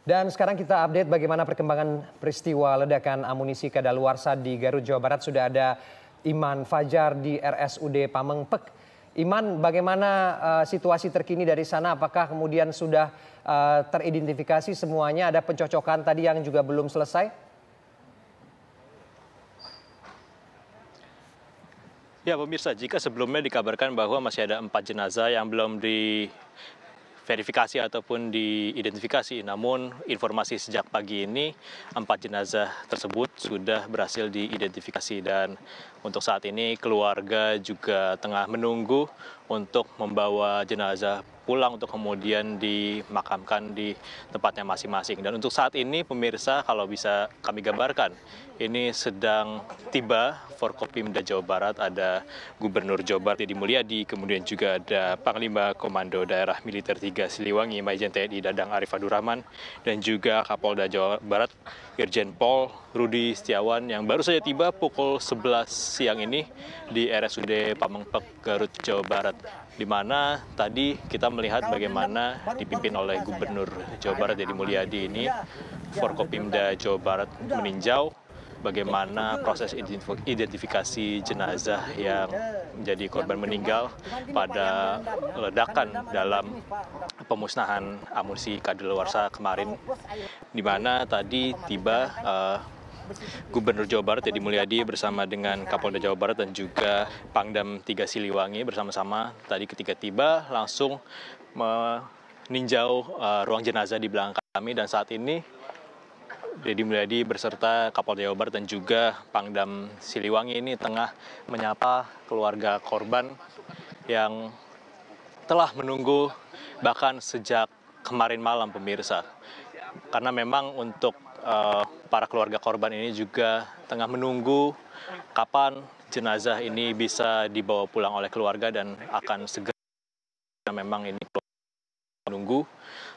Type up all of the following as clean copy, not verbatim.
Dan sekarang kita update bagaimana perkembangan peristiwa ledakan amunisi kadaluarsa di Garut, Jawa Barat. Sudah ada Iman Fajar di RSUD Pamengpek. Iman, bagaimana situasi terkini dari sana? Apakah kemudian sudah teridentifikasi semuanya? Ada pencocokan tadi yang juga belum selesai? Ya pemirsa, jika sebelumnya dikabarkan bahwa masih ada 4 jenazah yang belum diverifikasi ataupun diidentifikasi, namun informasi sejak pagi ini 4 jenazah tersebut sudah berhasil diidentifikasi dan untuk saat ini keluarga juga tengah menunggu untuk membawa jenazah pulang untuk kemudian dimakamkan di tempatnya masing-masing. Dan untuk saat ini pemirsa, kalau bisa kami gambarkan, ini sedang tiba Forkopimda Jawa Barat, ada Gubernur Jawa Barat Deddy Mulyadi, kemudian juga ada Panglima Komando Daerah Militer 3 Siliwangi Majen TNI Dadang Arif Abdurrahman, dan juga Kapolda Jawa Barat Irjen Pol Rudi Setiawan yang baru saja tiba pukul 11 siang ini di RSUD Pamengpek, Garut, Jawa Barat, di mana tadi kita melihat bagaimana dipimpin oleh Gubernur Jawa Barat Deddy Mulyadi ini, Forkopimda Jawa Barat meninjau bagaimana proses identifikasi jenazah yang menjadi korban meninggal pada ledakan dalam pemusnahan amunisi kadaluarsa kemarin, di mana tadi tiba Gubernur Jawa Barat Deddy Mulyadi bersama dengan Kapolda Jawa Barat dan juga Pangdam 3 Siliwangi bersama-sama tadi ketika tiba langsung meninjau ruang jenazah di belakang kami, dan saat ini Deddy Mulyadi beserta Kapolda Jawa Barat dan juga Pangdam Siliwangi ini tengah menyapa keluarga korban yang telah menunggu bahkan sejak kemarin malam pemirsa. Karena memang untuk para keluarga korban ini juga tengah menunggu kapan jenazah ini bisa dibawa pulang oleh keluarga dan akan segera, memang ini menunggu.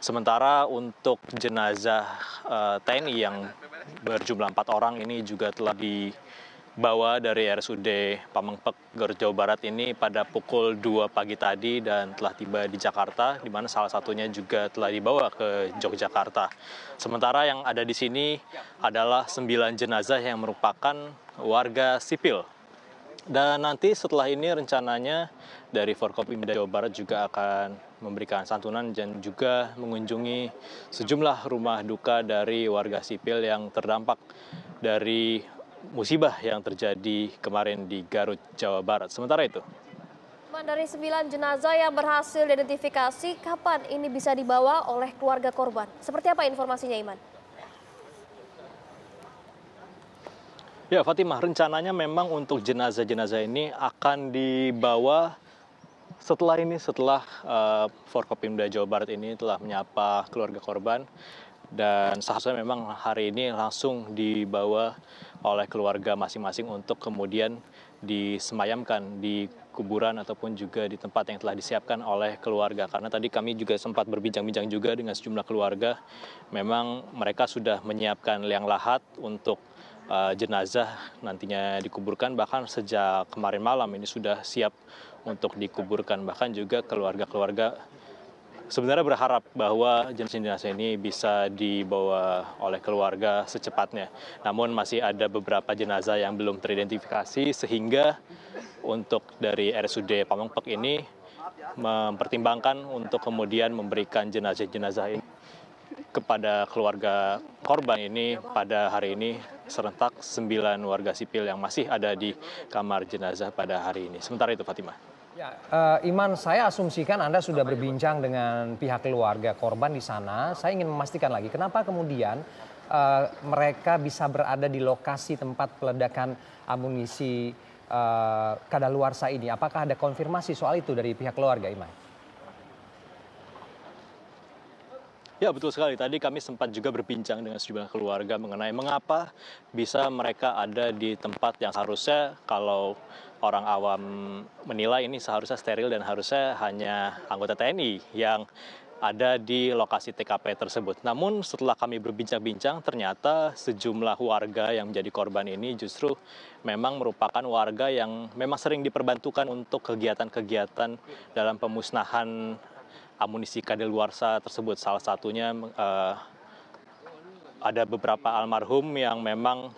Sementara untuk jenazah TNI yang berjumlah 4 orang ini juga telah dibawa dari RSUD Pamengpek, Garut, Jawa Barat ini pada pukul 2 pagi tadi dan telah tiba di Jakarta, di mana salah satunya juga telah dibawa ke Yogyakarta. Sementara yang ada di sini adalah 9 jenazah yang merupakan warga sipil. Dan nanti setelah ini rencananya dari Forkopimda Jawa Barat juga akan memberikan santunan dan juga mengunjungi sejumlah rumah duka dari warga sipil yang terdampak dari musibah yang terjadi kemarin di Garut, Jawa Barat. Sementara itu, dari 9 jenazah yang berhasil diidentifikasi, kapan ini bisa dibawa oleh keluarga korban? Seperti apa informasinya, Iman? ya Fatimah, rencananya memang untuk jenazah-jenazah ini akan dibawa setelah Forkopimda Jawa Barat ini telah menyapa keluarga korban, dan seharusnya memang hari ini langsung dibawa oleh keluarga masing-masing untuk kemudian disemayamkan di kuburan ataupun juga di tempat yang telah disiapkan oleh keluarga. Karena tadi kami juga sempat berbincang-bincang juga dengan sejumlah keluarga, memang mereka sudah menyiapkan liang lahat untuk jenazah nantinya dikuburkan, bahkan sejak kemarin malam ini sudah siap untuk dikuburkan. Bahkan juga keluarga-keluarga sebenarnya berharap bahwa jenazah ini bisa dibawa oleh keluarga secepatnya. Namun masih ada beberapa jenazah yang belum teridentifikasi, sehingga untuk dari RSUD Pamengpek ini mempertimbangkan untuk kemudian memberikan jenazah-jenazah ini kepada keluarga korban ini pada hari ini serentak 9 warga sipil yang masih ada di kamar jenazah pada hari ini. Sementara itu, Fatimah. Ya, Iman, saya asumsikan Anda sudah berbincang dengan pihak keluarga korban di sana. Saya ingin memastikan lagi, kenapa kemudian mereka bisa berada di lokasi tempat peledakan amunisi kadaluarsa ini? Apakah ada konfirmasi soal itu dari pihak keluarga, Iman? Ya, betul sekali. Tadi kami sempat juga berbincang dengan sejumlah keluarga mengenai mengapa bisa mereka ada di tempat yang seharusnya kalau orang awam menilai ini seharusnya steril dan harusnya hanya anggota TNI yang ada di lokasi TKP tersebut. Namun setelah kami berbincang-bincang, ternyata sejumlah warga yang menjadi korban ini justru memang merupakan warga yang memang sering diperbantukan untuk kegiatan-kegiatan dalam pemusnahan amunisi kadaluarsa tersebut. Salah satunya ada beberapa almarhum yang memang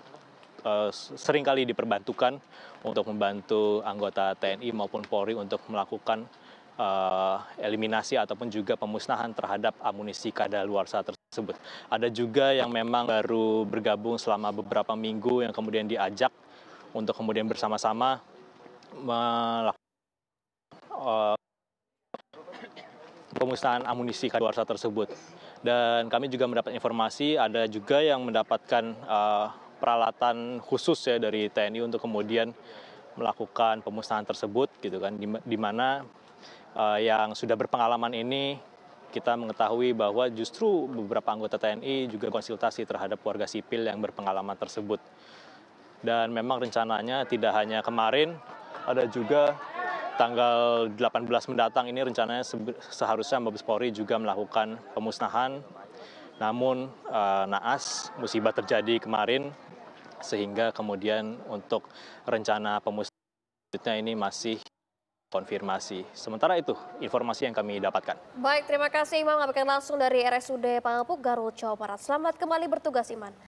seringkali diperbantukan untuk membantu anggota TNI maupun Polri untuk melakukan eliminasi ataupun juga pemusnahan terhadap amunisi kadaluarsa tersebut. Ada juga yang memang baru bergabung selama beberapa minggu yang kemudian diajak untuk kemudian bersama-sama melakukan pemusnahan amunisi kadaluarsa tersebut. Dan kami juga mendapat informasi ada juga yang mendapatkan peralatan khusus ya dari TNI untuk kemudian melakukan pemusnahan tersebut gitu kan, di mana yang sudah berpengalaman ini kita mengetahui bahwa justru beberapa anggota TNI juga konsultasi terhadap warga sipil yang berpengalaman tersebut. Dan memang rencananya tidak hanya kemarin, ada juga tanggal 18 mendatang ini rencananya seharusnya Mabes Polri juga melakukan pemusnahan. Namun naas musibah terjadi kemarin sehingga kemudian untuk rencana pemusnahan ini masih konfirmasi. Sementara itu informasi yang kami dapatkan. Baik, terima kasih Imam melaporkan langsung dari RSUD Pangapuk, Garut, Jawa Barat. Selamat kembali bertugas, Iman.